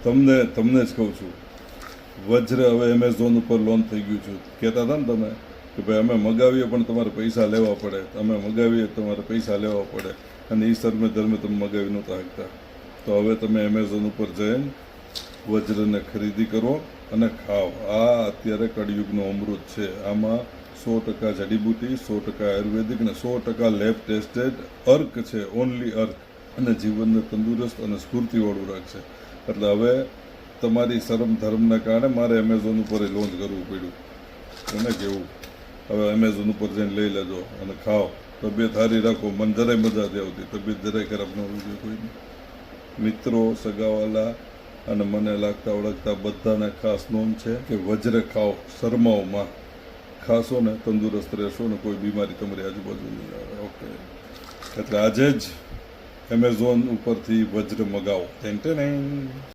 તમને તમને જ કહું છું, વજ્ર હવે એમેઝોન ઉપર લોન્ચ થઈ ગયું છે. કહેતા હતા ને તમે કે ભાઈ અમે મગાવીએ પણ તમારે પૈસા લેવા પડે, અમે મગાવીએ તમારે પૈસા લેવા પડે, અને એ સર્મે ધર્મે તમે મગાવી નહોતા શકતા. તો હવે તમે એમેઝોન ઉપર જઈને વજ્રને ખરીદી કરો અને ખાઓ. આ અત્યારે કળિયુગનો અમૃત છે. આમાં 100% જડીબુટી, 100% આયુર્વેદિક અને 100% લેબ ટેસ્ટેડ અર્ક છે, ઓનલી અર્ક, અને જીવનને તંદુરસ્ત અને સ્ફૂર્તિવાળું રાખશે. એટલે હવે તમારી શરમ ધર્મના કારણે મારે એમેઝોન ઉપર લોન્ચ કરવું પડ્યું. એને કેવું હવે એમેઝોન ઉપર જઈને લઈ લેજો અને ખાઓ. તબિયત સારી રાખો. મને જરાય મજા નથી આવતી, તબિયત જરાય ખરાબ ન હોવી જોઈએ કોઈની. મિત્રો, સગાવાલા અને મને લાગતા ઓળખતા બધાને ખાસ નોંધ છે કે વજ્ર ખાઓ, શરમાઓમાં ખાશો ને તંદુરસ્ત રહેશો ને કોઈ બીમારી તમારી આજુબાજુ નહીં આવે. ઓકે, એટલે આજે જ એમેઝોન ઉપરથી વજ્ર મગાવો. Ten ten.